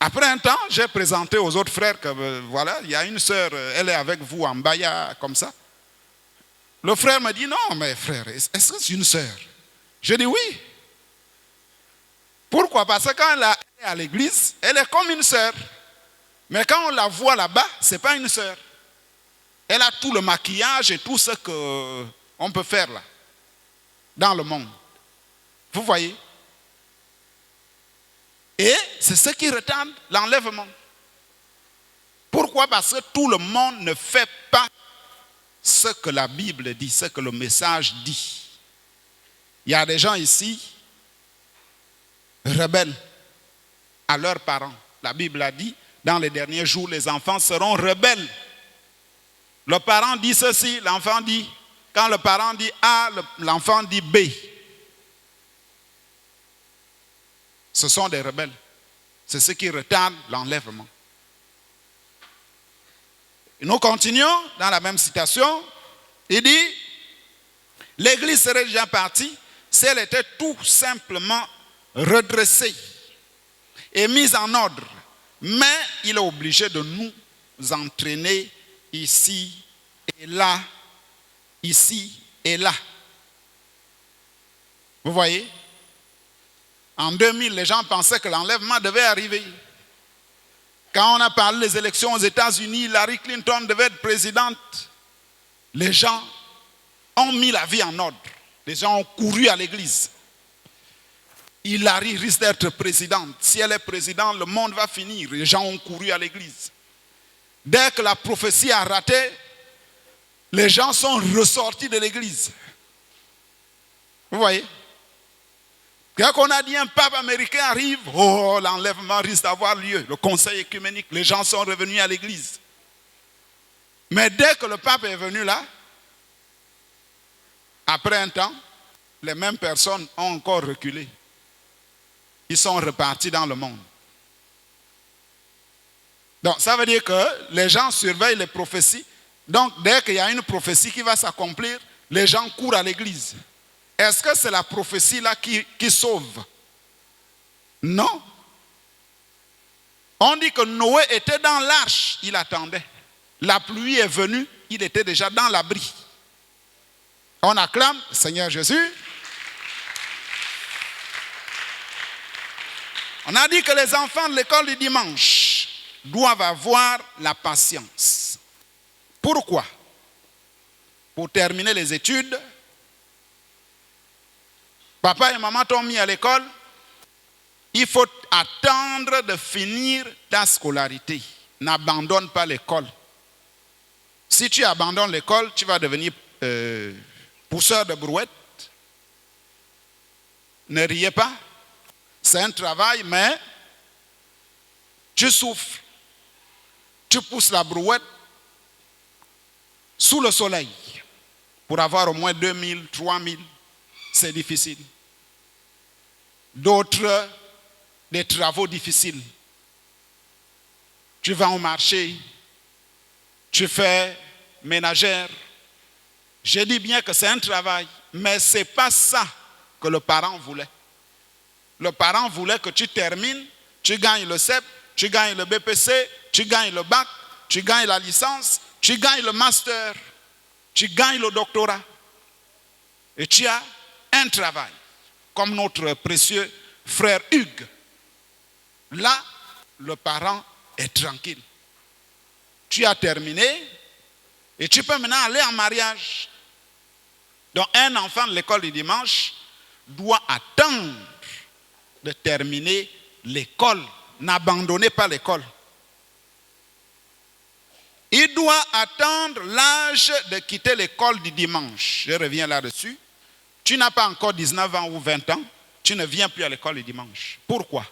Après un temps, j'ai présenté aux autres frères que voilà, il y a une sœur, elle est avec vous en baya, comme ça. Le frère me dit, non, mais frère, est-ce que c'est une sœur? Je dis oui. Pourquoi? Parce que quand elle est à l'église, elle est comme une sœur. Mais quand on la voit là-bas, ce n'est pas une sœur. Elle a tout le maquillage et tout ce qu'on peut faire là, dans le monde. Vous voyez? Et c'est ce qui retarde l'enlèvement. Pourquoi? Parce que tout le monde ne fait pas ce que la Bible dit, ce que le message dit. Il y a des gens ici, rebelles à leurs parents. La Bible a dit, dans les derniers jours, les enfants seront rebelles. Le parent dit ceci, l'enfant dit, quand le parent dit A, l'enfant dit B. Ce sont des rebelles. C'est ce qui retarde l'enlèvement. Et nous continuons dans la même citation. Il dit, l'Église serait déjà partie si elle était tout simplement redressée et mise en ordre. Mais il est obligé de nous entraîner ici et là, ici et là. Vous voyez? En 2000, les gens pensaient que l'enlèvement devait arriver. Quand on a parlé des élections aux États-Unis, Hillary Clinton devait être présidente. Les gens ont mis la vie en ordre. Les gens ont couru à l'église. Hillary risque d'être présidente. Si elle est présidente, le monde va finir. Les gens ont couru à l'église. Dès que la prophétie a raté, les gens sont ressortis de l'église. Vous voyez? Quand on a dit un pape américain arrive, oh, l'enlèvement risque d'avoir lieu. Le conseil œcuménique, les gens sont revenus à l'église. Mais dès que le pape est venu là, après un temps, les mêmes personnes ont encore reculé. Ils sont repartis dans le monde. Donc, ça veut dire que les gens surveillent les prophéties. Donc, dès qu'il y a une prophétie qui va s'accomplir, les gens courent à l'église. Est-ce que c'est la prophétie là qui sauve? Non. On dit que Noé était dans l'arche, il attendait. La pluie est venue, il était déjà dans l'abri. On acclame Seigneur Jésus. On a dit que les enfants de l'école du dimanche doivent avoir la patience. Pourquoi? Pour terminer les études, papa et maman t'ont mis à l'école, il faut attendre de finir ta scolarité. N'abandonne pas l'école. Si tu abandonnes l'école, tu vas devenir pousseur de brouette. Ne riez pas. C'est un travail, mais tu souffles. Tu pousses la brouette sous le soleil pour avoir au moins 2000, 3000. C'est difficile. D'autres, des travaux difficiles. Tu vas au marché, tu fais ménagère. Je dis bien que c'est un travail, mais ce n'est pas ça que le parent voulait. Le parent voulait que tu termines, tu gagnes le CEP, tu gagnes le BPC, tu gagnes le bac, tu gagnes la licence, tu gagnes le master, tu gagnes le doctorat. Et tu as un travail, comme notre précieux frère Hugues. Là, le parent est tranquille. Tu as terminé et tu peux maintenant aller en mariage. Donc un enfant de l'école du dimanche doit attendre de terminer l'école. N'abandonnez pas l'école. Il doit attendre l'âge de quitter l'école du dimanche. Je reviens là-dessus. Tu n'as pas encore 19 ans ou 20 ans, tu ne viens plus à l'école du dimanche. Pourquoi?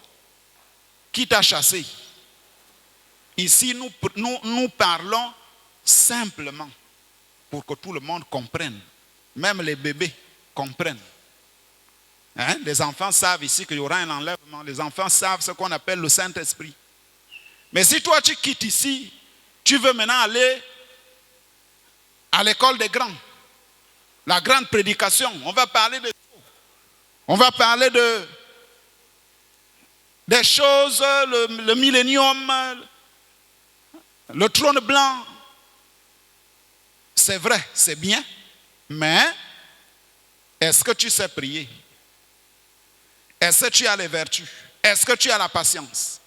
Qui t'a chassé? Ici, nous parlons simplement pour que tout le monde comprenne. Même les bébés comprennent. Hein? Les enfants savent ici qu'il y aura un enlèvement. Les enfants savent ce qu'on appelle le Saint-Esprit. Mais si toi tu quittes ici, tu veux maintenant aller à l'école des grands. La grande prédication. On va parler de tout. On va parler des choses, le millénium, le trône blanc. C'est vrai, c'est bien. Mais est-ce que tu sais prier? Est-ce que tu as les vertus? Est-ce que tu as la patience?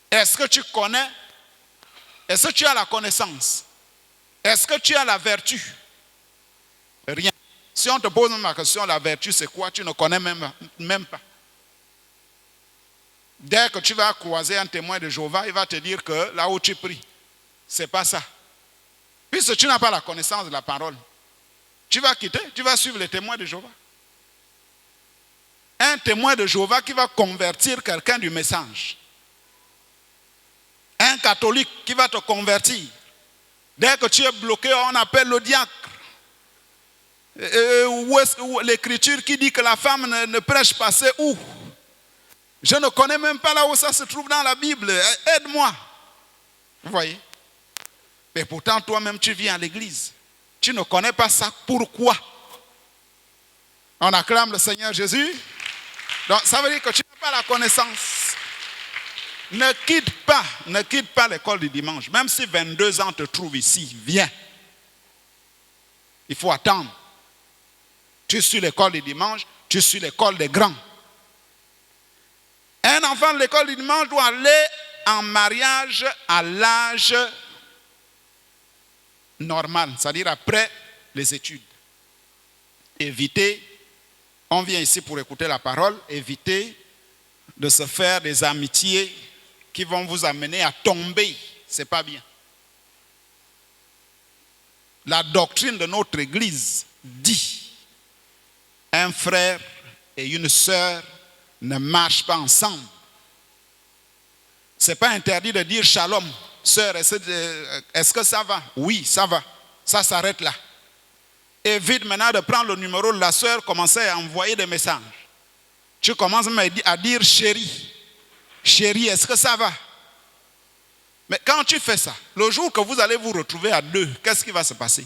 Est-ce que tu connais? Est-ce que tu as la connaissance? Est-ce que tu as la vertu? Rien. Si on te pose la question, la vertu c'est quoi? Tu ne connais même pas. Dès que tu vas croiser un témoin de Jéhovah, il va te dire que là où tu pries, c'est pas ça. Puisque tu n'as pas la connaissance de la parole, tu vas quitter, tu vas suivre les témoins de Jéhovah. Un témoin de Jéhovah qui va convertir quelqu'un du message. Un catholique qui va te convertir. Dès que tu es bloqué, on appelle le diacre. Où l'écriture qui dit que la femme ne prêche pas, c'est où? Je ne connais même pas là où ça se trouve dans la Bible. Aide-moi. Vous voyez? Mais pourtant, toi-même, tu viens à l'église. Tu ne connais pas ça. Pourquoi? On acclame le Seigneur Jésus. Donc, ça veut dire que tu n'as pas la connaissance. Ne quitte pas l'école du dimanche. Même si 22 ans te trouvent ici, viens. Il faut attendre. Tu suis l'école du dimanche, tu suis l'école des grands. Un enfant de l'école du dimanche doit aller en mariage à l'âge normal, c'est-à-dire après les études. Évitez, on vient ici pour écouter la parole, évitez de se faire des amitiés qui vont vous amener à tomber. Ce n'est pas bien. La doctrine de notre église dit un frère et une sœur ne marchent pas ensemble. Ce n'est pas interdit de dire shalom, sœur, est-ce que ça va? Oui, ça va. Ça s'arrête là. évite maintenant de prendre le numéro de la sœur, commencer à envoyer des messages. Tu commences même à dire chérie. Chérie, est-ce que ça va? Mais quand tu fais ça, le jour que vous allez vous retrouver à deux, qu'est-ce qui va se passer?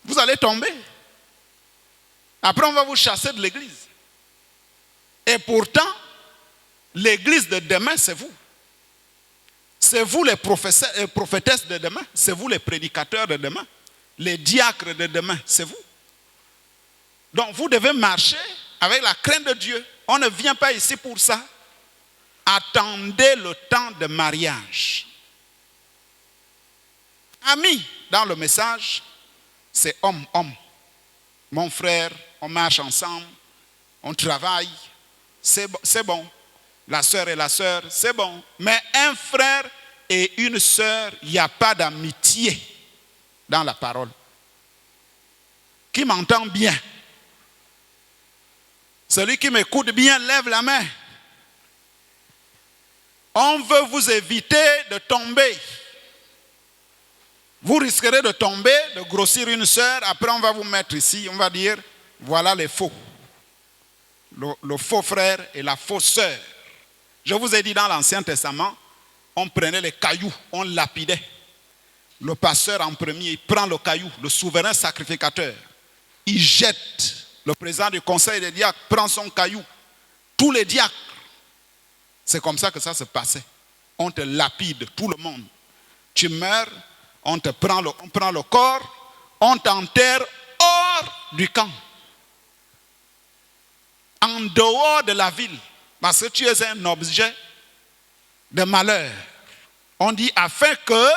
Vous allez tomber. Après, on va vous chasser de l'église. Et pourtant, l'église de demain, c'est vous. C'est vous les prophétesses de demain. C'est vous les prédicateurs de demain. Les diacres de demain, c'est vous. Donc, vous devez marcher avec la crainte de Dieu. On ne vient pas ici pour ça. Attendez le temps de mariage. Ami, dans le message, c'est homme, homme. Mon frère, on marche ensemble, on travaille, c'est bon. La sœur et la sœur, c'est bon. Mais un frère et une sœur, il n'y a pas d'amitié dans la parole. Qui m'entend bien? Celui qui m'écoute bien, lève la main. On veut vous éviter de tomber. Vous risquerez de tomber, de grossir une sœur. Après, on va vous mettre ici. On va dire, voilà les faux. Le faux frère et la fausse sœur. Je vous ai dit dans l'Ancien Testament, on prenait les cailloux, on lapidait. Le pasteur en premier, il prend le caillou, le souverain sacrificateur. Il jette. Le président du conseil des diacres prend son caillou. Tous les diacres. C'est comme ça que ça se passait. On te lapide, tout le monde. Tu meurs, on prend le corps, on t'enterre hors du camp. En dehors de la ville. Parce que tu es un objet de malheur. On dit afin que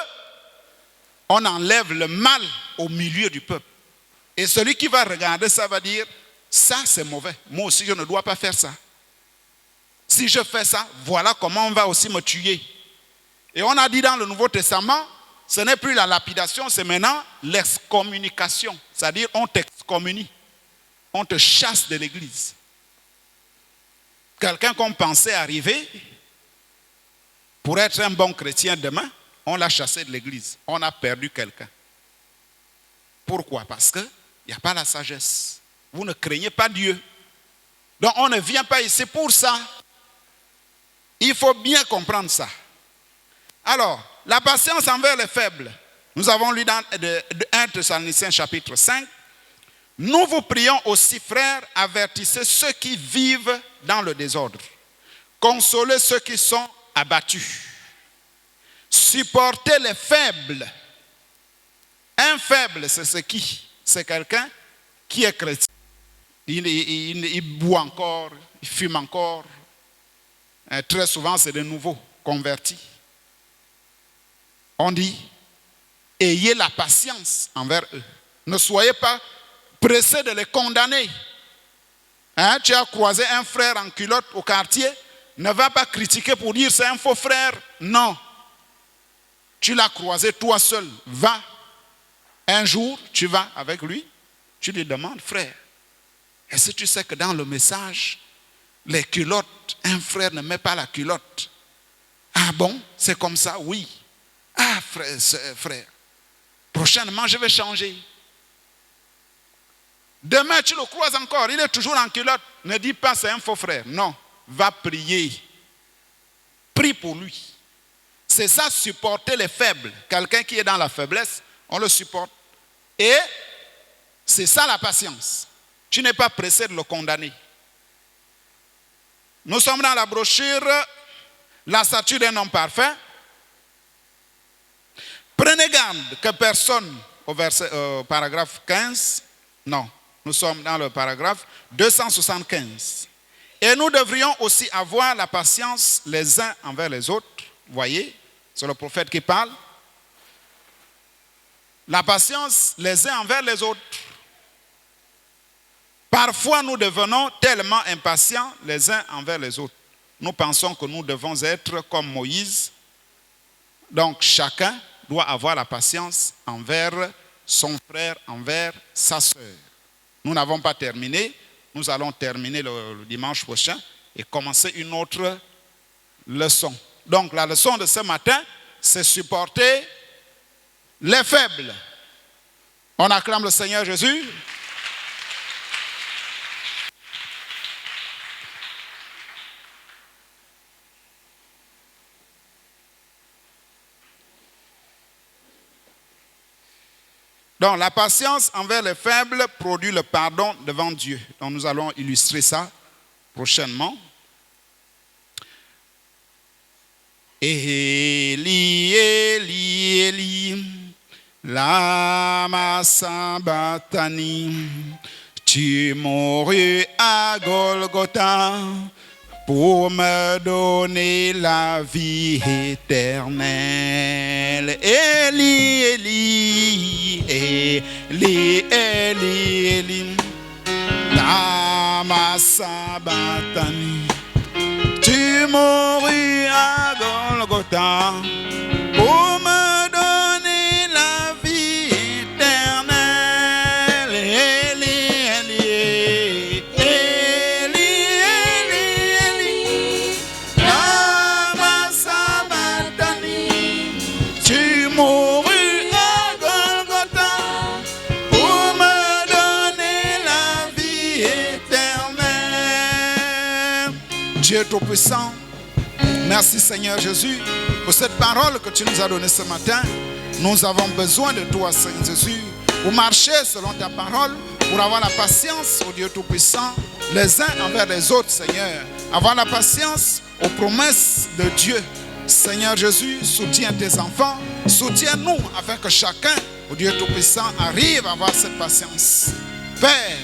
on enlève le mal au milieu du peuple. Et celui qui va regarder ça va dire, ça c'est mauvais. Moi aussi je ne dois pas faire ça. Si je fais ça, voilà comment on va aussi me tuer. Et on a dit dans le Nouveau Testament, ce n'est plus la lapidation, c'est maintenant l'excommunication. C'est-à-dire on t'excommunie. On te chasse de l'église. Quelqu'un qu'on pensait arriver pour être un bon chrétien demain, on l'a chassé de l'église. On a perdu quelqu'un. Pourquoi? Parce qu'il n'y a pas la sagesse. Vous ne craignez pas Dieu. Donc on ne vient pas ici pour ça. Il faut bien comprendre ça. Alors, la patience envers les faibles. Nous avons lu dans 1 Thessaloniciens chapitre 5. Nous vous prions aussi, frères, avertissez ceux qui vivent dans le désordre. Consolez ceux qui sont abattus. Supportez les faibles. Un faible, c'est ce qui? C'est quelqu'un qui est chrétien. Il boit encore, il fume encore. Très souvent, c'est des nouveaux convertis. On dit, ayez la patience envers eux. Ne soyez pas pressés de les condamner. Hein, tu as croisé un frère en culotte au quartier, ne va pas critiquer pour dire c'est un faux frère. Non. Tu l'as croisé toi seul. Va. Un jour, tu vas avec lui, tu lui demandes, frère, est-ce que tu sais que dans le message, les culottes, un frère ne met pas la culotte? Ah bon, c'est comme ça? Oui. Ah frère, prochainement je vais changer. Demain tu le croises encore, il est toujours en culotte. Ne dis pas c'est un faux frère. Non, va prier. Prie pour lui. C'est ça, supporter les faibles. Quelqu'un qui est dans la faiblesse, on le supporte. Et c'est ça la patience. Tu n'es pas pressé de le condamner. Nous sommes dans la brochure La statue d'un homme parfait. Prenez garde que personne, au paragraphe 15, non, nous sommes dans le paragraphe 275. Et nous devrions aussi avoir la patience les uns envers les autres. Voyez, c'est le prophète qui parle. La patience les uns envers les autres. Parfois, nous devenons tellement impatients les uns envers les autres. Nous pensons que nous devons être comme Moïse. Donc, chacun doit avoir la patience envers son frère, envers sa sœur. Nous n'avons pas terminé. Nous allons terminer le dimanche prochain et commencer une autre leçon. Donc, la leçon de ce matin, c'est supporter les faibles. On acclame le Seigneur Jésus. Donc, la patience envers les faibles produit le pardon devant Dieu. Donc, nous allons illustrer ça prochainement. Eli, Eli, Eli, lama sabachthani. Tu mourus à Golgotha pour me donner la vie éternelle. Eli, Eli, Eli, Eli, Eli, lama sabachthani. Tu mourus à Golgotha pour me donner la vie éternelle. Eli, Eli, Eli, Eli, Eli, lama sabachthani. Tu mourus à Golgotha pour me donner la vie éternelle. Dieu Tout-Puissant, merci Seigneur Jésus pour cette parole que tu nous as donnée ce matin. Nous avons besoin de toi, Seigneur Jésus, pour marcher selon ta parole, pour avoir la patience au Dieu Tout-Puissant, les uns envers les autres, Seigneur. Avoir la patience aux promesses de Dieu. Seigneur Jésus, soutiens tes enfants, soutiens-nous afin que chacun, au Dieu Tout-Puissant, arrive à avoir cette patience. Père,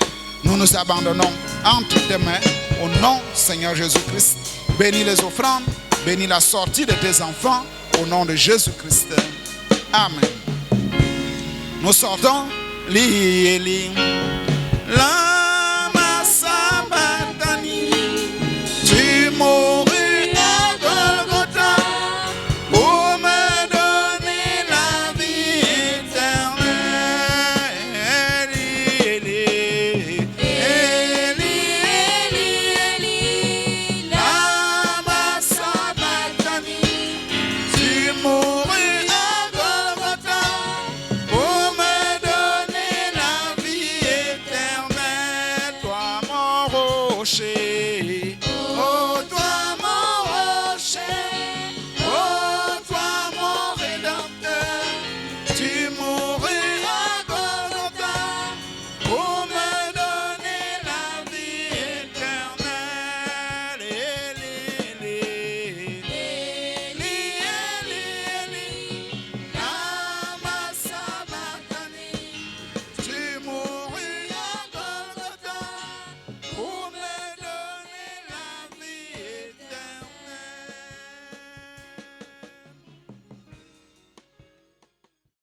nous nous abandonnons entre tes mains au nom Seigneur Jésus-Christ. Bénis les offrandes, bénis la sortie de tes enfants au nom de Jésus-Christ. Amen. Nous sortons. Li, li, la.